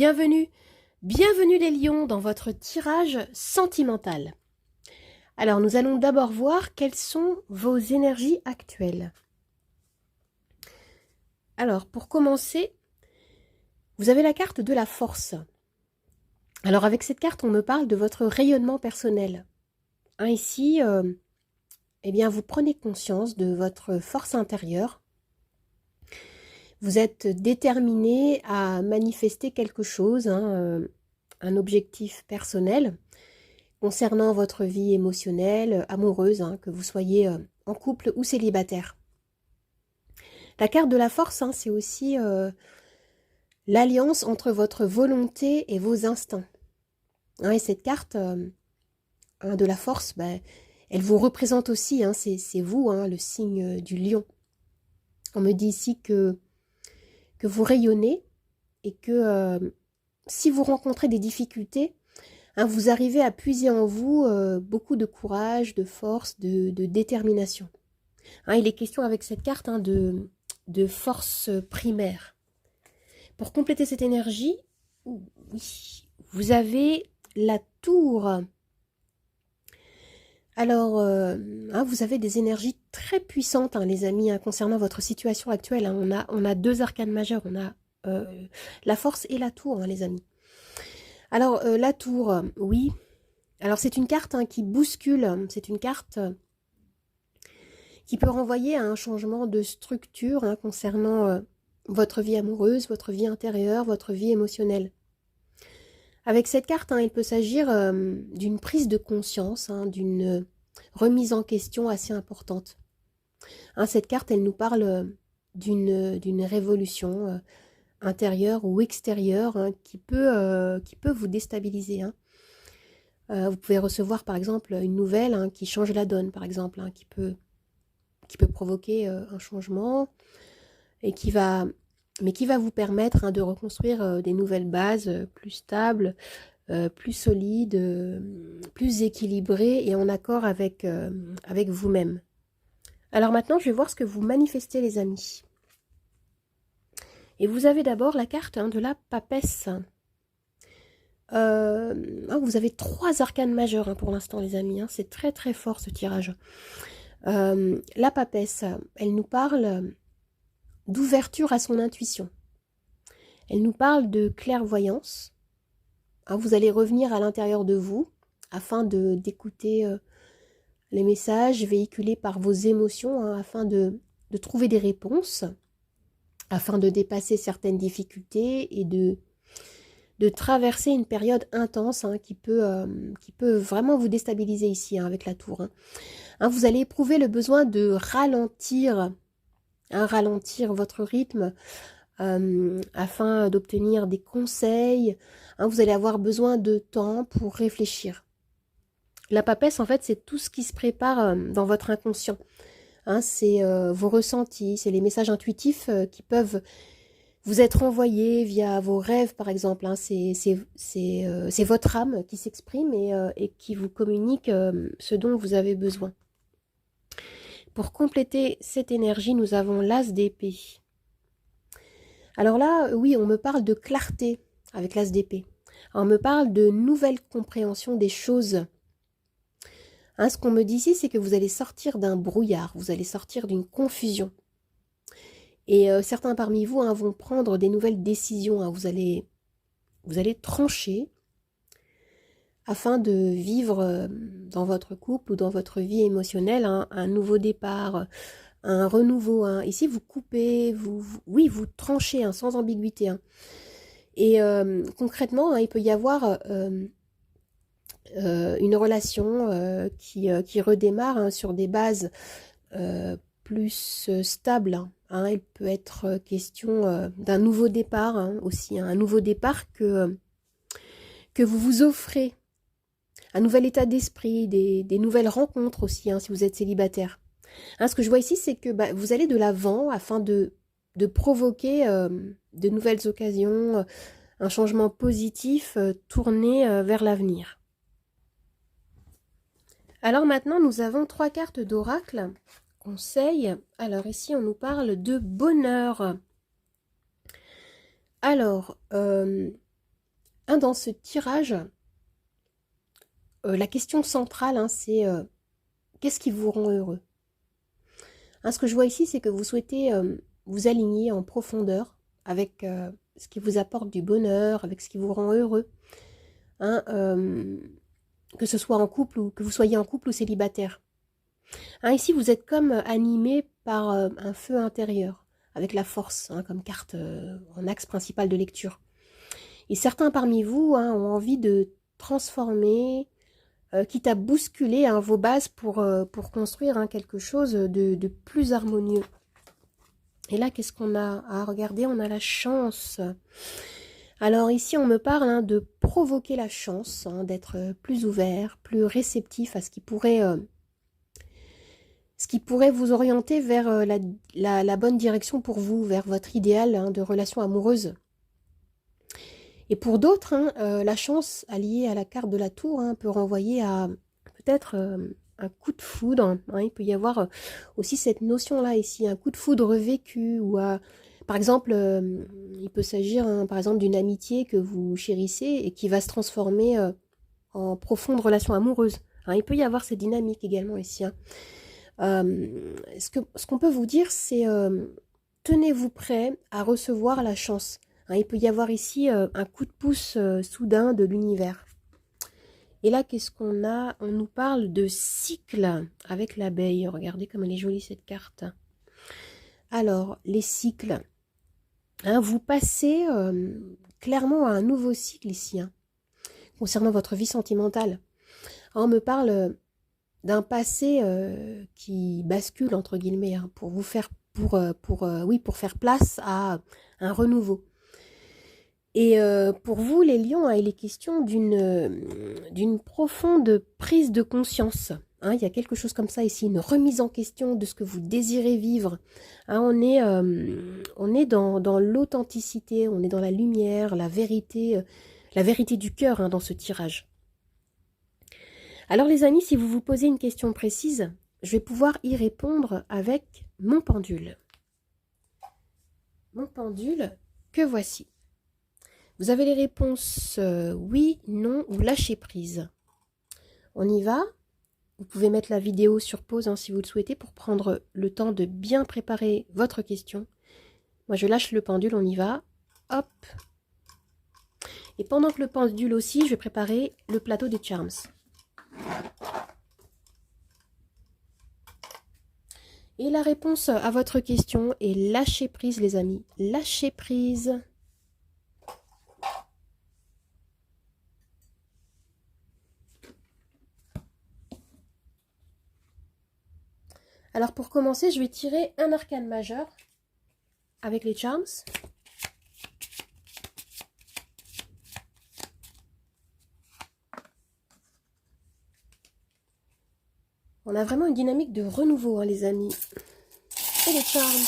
bienvenue, bienvenue les lions dans votre tirage sentimental. Alors nous allons d'abord voir quelles sont vos énergies actuelles. Alors pour commencer, vous avez la carte de la force. Alors avec cette carte on me parle de votre rayonnement personnel. Ici, eh bien vous prenez conscience de votre force intérieure. Vous êtes déterminé à manifester quelque chose, un objectif personnel concernant votre vie émotionnelle, amoureuse, que vous soyez en couple ou célibataire. La carte de la force, c'est aussi l'alliance entre votre volonté et vos instincts. Et cette carte de la force, elle vous représente aussi, c'est vous, le signe du lion. On me dit ici que vous rayonnez et que si vous rencontrez des difficultés, vous arrivez à puiser en vous beaucoup de courage, de force, de détermination. Il est question avec cette carte de force primaire. Pour compléter cette énergie, oui, vous avez la tour. Alors, vous avez des énergies très puissantes, les amis, concernant votre situation actuelle. On a deux arcanes majeures, on a la force et la tour, les amis. Alors, la tour, oui. Alors, c'est une carte qui bouscule. C'est une carte qui peut renvoyer à un changement de structure concernant votre vie amoureuse, votre vie intérieure, votre vie émotionnelle. Avec cette carte, il peut s'agir d'une prise de conscience, d'une remise en question assez importante. Cette carte, elle nous parle d'une révolution intérieure ou extérieure qui peut vous déstabiliser. Vous pouvez recevoir par exemple une nouvelle qui change la donne, par exemple, qui peut provoquer un changement et qui va vous permettre de reconstruire des nouvelles bases plus stables, plus solides, plus équilibrées et en accord avec vous-même. Alors maintenant, je vais voir ce que vous manifestez, les amis. Et vous avez d'abord la carte de la papesse. Vous avez 3 arcanes majeures pour l'instant, les amis. C'est très très fort ce tirage. La papesse, elle nous parle d'ouverture à son intuition. Elle nous parle de clairvoyance. Vous allez revenir à l'intérieur de vous afin d'écouter les messages véhiculés par vos émotions, afin de trouver des réponses, afin de dépasser certaines difficultés et de traverser une période intense qui peut vraiment vous déstabiliser ici avec la tour. Vous allez éprouver le besoin de ralentir votre rythme afin d'obtenir des conseils. Vous allez avoir besoin de temps pour réfléchir. La papesse, en fait, c'est tout ce qui se prépare dans votre inconscient. C'est vos ressentis, c'est les messages intuitifs qui peuvent vous être envoyés via vos rêves, par exemple. C'est votre âme qui s'exprime et qui vous communique ce dont vous avez besoin. Pour compléter cette énergie, nous avons l'as d'épée. Alors là, oui, on me parle de clarté avec l'as d'épée. On me parle de nouvelle compréhension des choses. Ce qu'on me dit ici, c'est que vous allez sortir d'un brouillard, vous allez sortir d'une confusion. Et certains parmi vous vont prendre des nouvelles décisions. Vous allez trancher afin de vivre dans votre couple ou dans votre vie émotionnelle un nouveau départ, un renouveau. Ici, vous coupez, vous tranchez sans ambiguïté. Et concrètement, il peut y avoir une relation qui redémarre sur des bases plus stables. Il peut être question d'un nouveau départ aussi, un nouveau départ que vous vous offrez, un nouvel état d'esprit, des nouvelles rencontres aussi, si vous êtes célibataire. Ce que je vois ici, c'est que vous allez de l'avant afin de provoquer de nouvelles occasions, un changement positif tourné vers l'avenir. Alors maintenant, nous avons 3 cartes d'oracle. Conseil. Alors ici, on nous parle de bonheur. Alors, Dans ce tirage, la question centrale, c'est qu'est-ce qui vous rend heureux? Ce que je vois ici, c'est que vous souhaitez vous aligner en profondeur avec ce qui vous apporte du bonheur, avec ce qui vous rend heureux. Hein, que ce soit en couple ou que vous soyez en couple ou célibataire. Ici, vous êtes comme animé par un feu intérieur, avec la force, comme carte en axe principal de lecture. Et certains parmi vous ont envie de transformer, quitte à bousculer vos bases pour construire quelque chose de plus harmonieux. Et là, qu'est-ce qu'on a à regarder? On a la chance. Alors ici, on me parle de provoquer la chance, d'être plus ouvert, plus réceptif à ce qui pourrait vous orienter vers la bonne direction pour vous, vers votre idéal de relation amoureuse. Et pour d'autres, la chance alliée à la carte de la tour peut renvoyer à peut-être un coup de foudre. Il peut y avoir aussi cette notion-là ici, un coup de foudre vécu, ou par exemple, il peut s'agir par exemple d'une amitié que vous chérissez et qui va se transformer en profonde relation amoureuse. Il peut y avoir cette dynamique également ici. Ce qu'on peut vous dire, c'est tenez-vous prêt à recevoir la chance. Il peut y avoir ici un coup de pouce soudain de l'univers. Et là, qu'est-ce qu'on a? On nous parle de cycle avec l'abeille. Regardez comme elle est jolie cette carte. Alors, les cycles. Vous passez clairement à un nouveau cycle ici, concernant votre vie sentimentale. On me parle d'un passé qui bascule, entre guillemets, pour vous faire, pour faire place à un renouveau. Et pour vous, les lions, il est question d'une profonde prise de conscience. Il y a quelque chose comme ça ici, une remise en question de ce que vous désirez vivre. On est dans l'authenticité, on est dans la lumière, la vérité du cœur dans ce tirage. Alors les amis, si vous vous posez une question précise, je vais pouvoir y répondre avec mon pendule. Mon pendule, que voici. Vous avez les réponses oui, non ou lâcher prise. On y va. Vous pouvez mettre la vidéo sur pause si vous le souhaitez pour prendre le temps de bien préparer votre question. Moi, je lâche le pendule, on y va. Hop. Et pendant que le pendule aussi, je vais préparer le plateau des charms. Et la réponse à votre question est lâcher prise, les amis. Lâcher prise. Alors pour commencer, je vais tirer un arcane majeur avec les charms. On a vraiment une dynamique de renouveau, les amis. Et les charms.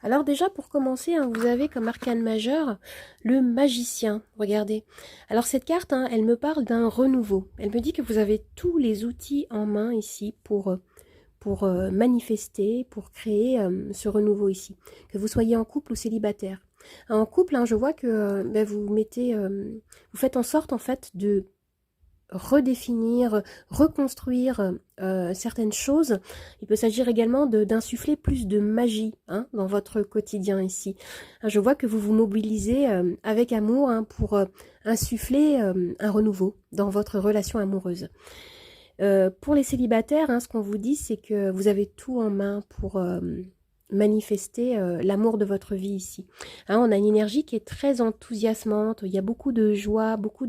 Alors déjà, pour commencer, vous avez comme arcane majeur le magicien. Regardez. Alors cette carte, elle me parle d'un renouveau. Elle me dit que vous avez tous les outils en main ici pour manifester, pour créer ce renouveau ici. Que vous soyez en couple ou célibataire. En couple, je vois que vous faites en sorte en fait de redéfinir, reconstruire certaines choses. Il peut s'agir également d'insuffler plus de magie dans votre quotidien ici. Je vois que vous vous mobilisez avec amour pour insuffler un renouveau dans votre relation amoureuse. Pour les célibataires, ce qu'on vous dit, c'est que vous avez tout en main pour manifester l'amour de votre vie ici. On a une énergie qui est très enthousiasmante, il y a beaucoup de joie, beaucoup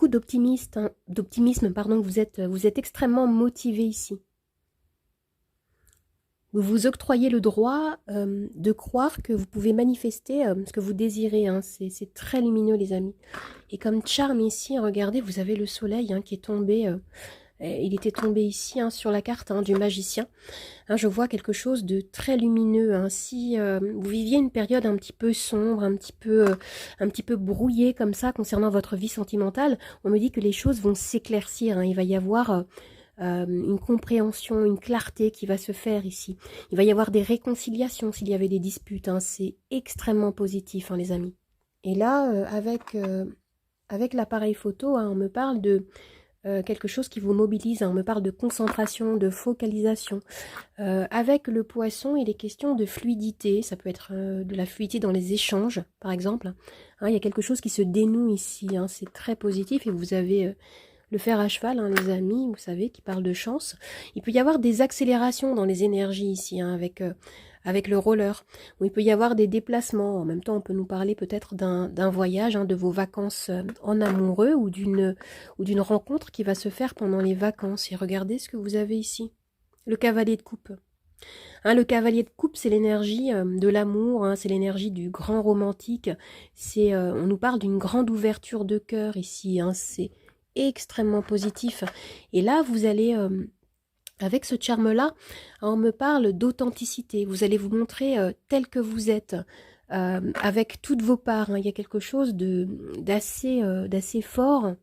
d'optimisme, pardon, vous êtes extrêmement motivé ici. Vous vous octroyez le droit de croire que vous pouvez manifester ce que vous désirez. C'est très lumineux, les amis. Et comme charme ici, regardez, vous avez le soleil qui est tombé. Il était tombé ici sur la carte du magicien. Je vois quelque chose de très lumineux. Si vous viviez une période un petit peu sombre, un petit peu brouillée comme ça concernant votre vie sentimentale, on me dit que les choses vont s'éclaircir. Il va y avoir une compréhension, une clarté qui va se faire ici. Il va y avoir des réconciliations s'il y avait des disputes, hein. C'est extrêmement positif, hein, les amis. Et là, avec l'appareil photo, hein, on me parle de quelque chose qui vous mobilise, hein. On me parle de concentration, de focalisation. Avec le poisson, il est question de fluidité. Ça peut être de la fluidité dans les échanges, par exemple. Hein, il y a quelque chose qui se dénoue ici, hein. C'est très positif et vous avez le fer à cheval, hein, les amis, vous savez, qui parle de chance. Il peut y avoir des accélérations dans les énergies ici, hein, avec le roller. Ou il peut y avoir des déplacements. En même temps, on peut nous parler peut-être d'un voyage, hein, de vos vacances en amoureux ou d'une rencontre qui va se faire pendant les vacances. Et regardez ce que vous avez ici. Le cavalier de coupe. Hein, le cavalier de coupe, c'est l'énergie de l'amour, hein, c'est l'énergie du grand romantique. On nous parle d'une grande ouverture de cœur ici, hein, c'est extrêmement positif. Et là, vous allez, avec ce charme-là, on me parle d'authenticité. Vous allez vous montrer tel que vous êtes, avec toutes vos parts, hein. Il y a quelque chose d'assez fort.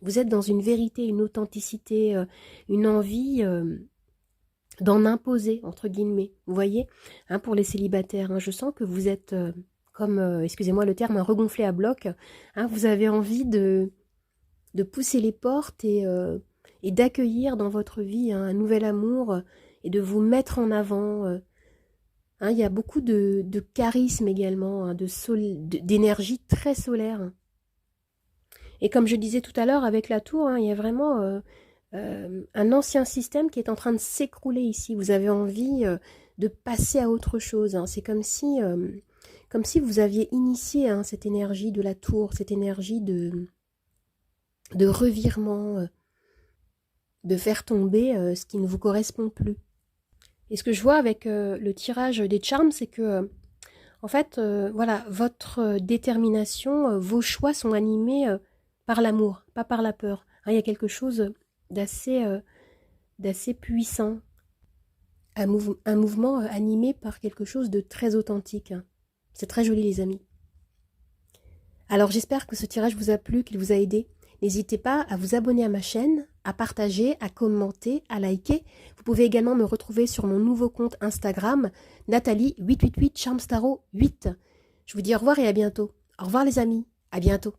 Vous êtes dans une vérité, une authenticité, une envie d'en imposer, entre guillemets. Vous voyez, hein, pour les célibataires, hein, je sens que vous êtes comme, excusez-moi le terme, un regonflé à bloc. Hein, vous avez envie de pousser les portes et d'accueillir dans votre vie, hein, un nouvel amour et de vous mettre en avant. Hein, il y a beaucoup de charisme également, hein, d'énergie très solaire. Hein. Et comme je disais tout à l'heure avec la tour, hein, il y a vraiment un ancien système qui est en train de s'écrouler ici. Vous avez envie de passer à autre chose. Hein. C'est comme si vous aviez initié, hein, cette énergie de la tour, cette énergie de revirement, de faire tomber ce qui ne vous correspond plus. Et ce que je vois avec le tirage des charmes, c'est que, en fait, voilà, votre détermination, vos choix sont animés par l'amour, pas par la peur. Hein, il y a quelque chose d'assez puissant, un mouvement animé par quelque chose de très authentique. Hein. C'est très joli, les amis. Alors j'espère que ce tirage vous a plu, qu'il vous a aidé. N'hésitez pas à vous abonner à ma chaîne, à partager, à commenter, à liker. Vous pouvez également me retrouver sur mon nouveau compte Instagram, Nathalie888 Charmstaro 8. Je vous dis au revoir et à bientôt. Au revoir les amis, à bientôt.